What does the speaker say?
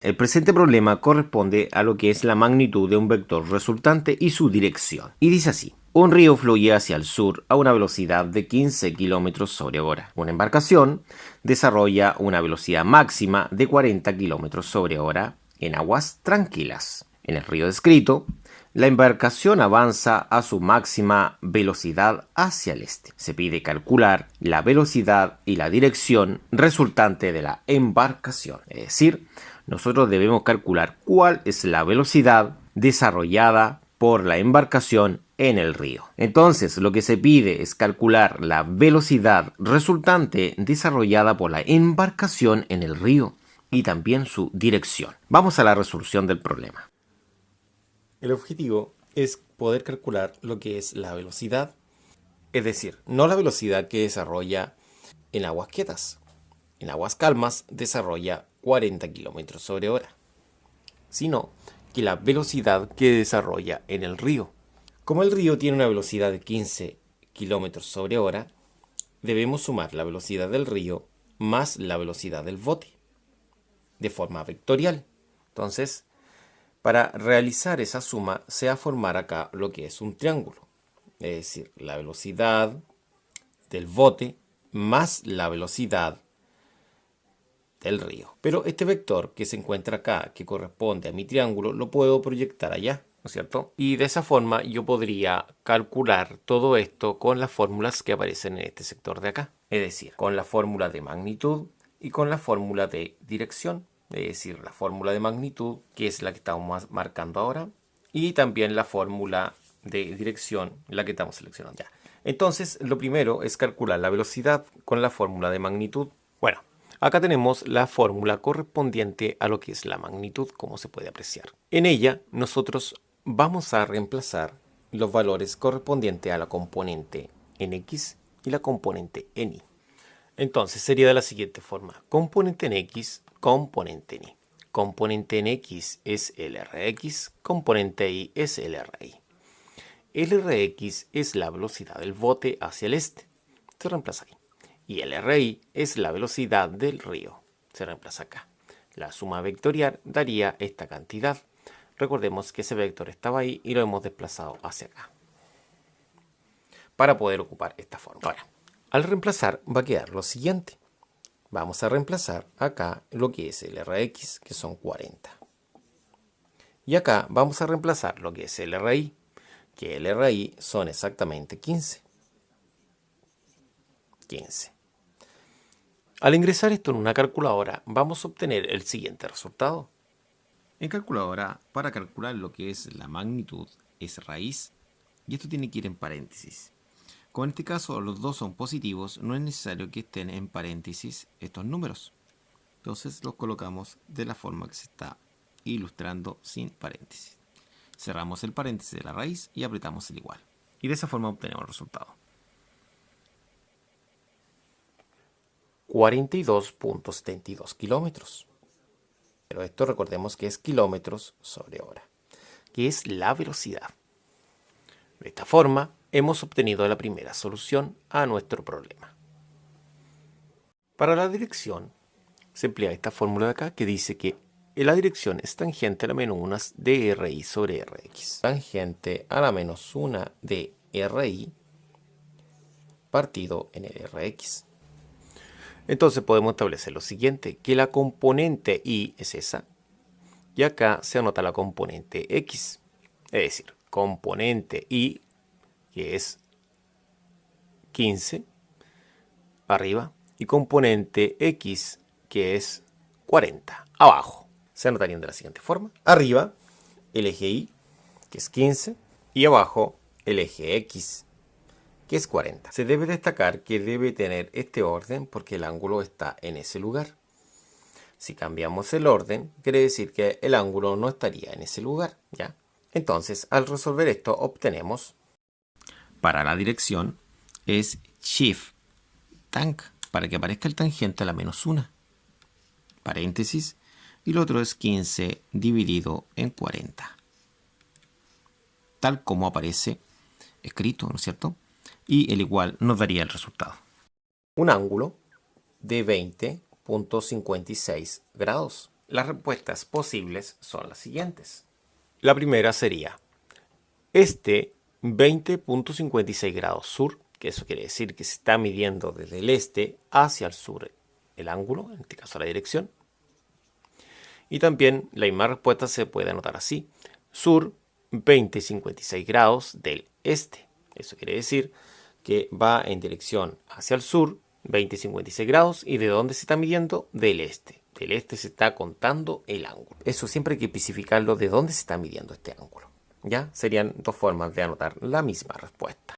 El presente problema corresponde a lo que es la magnitud de un vector resultante y su dirección. Y dice así: un río fluye hacia el sur a una velocidad de 15 km sobre hora. Una embarcación desarrolla una velocidad máxima de 40 km sobre hora en aguas tranquilas. En el río descrito, la embarcación avanza a su máxima velocidad hacia el este. Se pide calcular la velocidad y la dirección resultante de la embarcación. Es decir, nosotros debemos calcular cuál es la velocidad desarrollada por la embarcación en el río. Entonces, lo que se pide es calcular la velocidad resultante desarrollada por la embarcación en el río y también su dirección. Vamos a la resolución del problema. El objetivo es poder calcular lo que es la velocidad, es decir, no la velocidad que desarrolla en aguas quietas. En aguas calmas desarrolla 40 km sobre hora, sino que la velocidad que desarrolla en el río. Como el río tiene una velocidad de 15 km sobre hora, debemos sumar la velocidad del río más la velocidad del bote, de forma vectorial. Entonces, para realizar esa suma, se va a formar acá lo que es un triángulo. Es decir, la velocidad del bote más la velocidad del río. Pero este vector que se encuentra acá, que corresponde a mi triángulo, lo puedo proyectar allá, ¿no es cierto? Y de esa forma yo podría calcular todo esto con las fórmulas que aparecen en este sector de acá. Es decir, con la fórmula de magnitud y con la fórmula de dirección. Es decir, la fórmula de magnitud, que es la que estamos marcando ahora, y también la fórmula de dirección, la que estamos seleccionando ya. Entonces, lo primero es calcular la velocidad con la fórmula de magnitud. Bueno, acá tenemos la fórmula correspondiente a lo que es la magnitud, como se puede apreciar. En ella, nosotros vamos a reemplazar los valores correspondientes a la componente en x y la componente en y. Entonces sería de la siguiente forma: componente en x, componente en y. Componente en x es el Rx, componente y es el Ri. El Rx es la velocidad del bote hacia el este, se reemplaza ahí. Y el Ri es la velocidad del río, se reemplaza acá. La suma vectorial daría esta cantidad. Recordemos que ese vector estaba ahí y lo hemos desplazado hacia acá para poder ocupar esta forma. Ahora, al reemplazar va a quedar lo siguiente. Vamos a reemplazar acá lo que es el Rx, que son 40. Y acá vamos a reemplazar lo que es el Ri, que el Ri son exactamente 15. 15. Al ingresar esto en una calculadora, vamos a obtener el siguiente resultado. En calculadora, para calcular lo que es la magnitud, es raíz, y esto tiene que ir en paréntesis. Como en este caso los dos son positivos, no es necesario que estén en paréntesis estos números. Entonces los colocamos de la forma que se está ilustrando sin paréntesis. Cerramos el paréntesis de la raíz y apretamos el igual. Y de esa forma obtenemos el resultado. 42.72 kilómetros. Pero esto recordemos que es kilómetros sobre hora, que es la velocidad. De esta forma, hemos obtenido la primera solución a nuestro problema. Para la dirección, se emplea esta fórmula de acá que dice que la dirección es tangente a la menos 1 de Ri sobre Rx. Tangente a la menos 1 de Ri partido en el Rx. Entonces podemos establecer lo siguiente, que la componente y es esa, y acá se anota la componente x, es decir, componente y, que es 15, arriba, y componente x, que es 40, abajo. Se anotarían de la siguiente forma: arriba, el eje y, que es 15, y abajo, el eje x, que es 40. Se debe destacar que debe tener este orden porque el ángulo está en ese lugar. Si cambiamos el orden, quiere decir que el ángulo no estaría en ese lugar, ¿ya? Entonces, al resolver esto, obtenemos... Para la dirección es shift tank, para que aparezca el tangente a la menos 1. Paréntesis. Y lo otro es 15 dividido en 40. Tal como aparece escrito, ¿no es cierto? Y el igual nos daría el resultado. Un ángulo de 20.56 grados. Las respuestas posibles son las siguientes. La primera sería este 20.56 grados sur, que eso quiere decir que se está midiendo desde el este hacia el sur el ángulo, en este caso la dirección. Y también la misma respuesta se puede anotar así. Sur 20.56 grados del este. Eso quiere decir que va en dirección hacia el sur 20.56 grados. ¿Y de dónde se está midiendo? Del este. Del este se está contando el ángulo. Eso siempre hay que especificarlo de dónde se está midiendo este ángulo. ¿Ya? Serían dos formas de anotar la misma respuesta.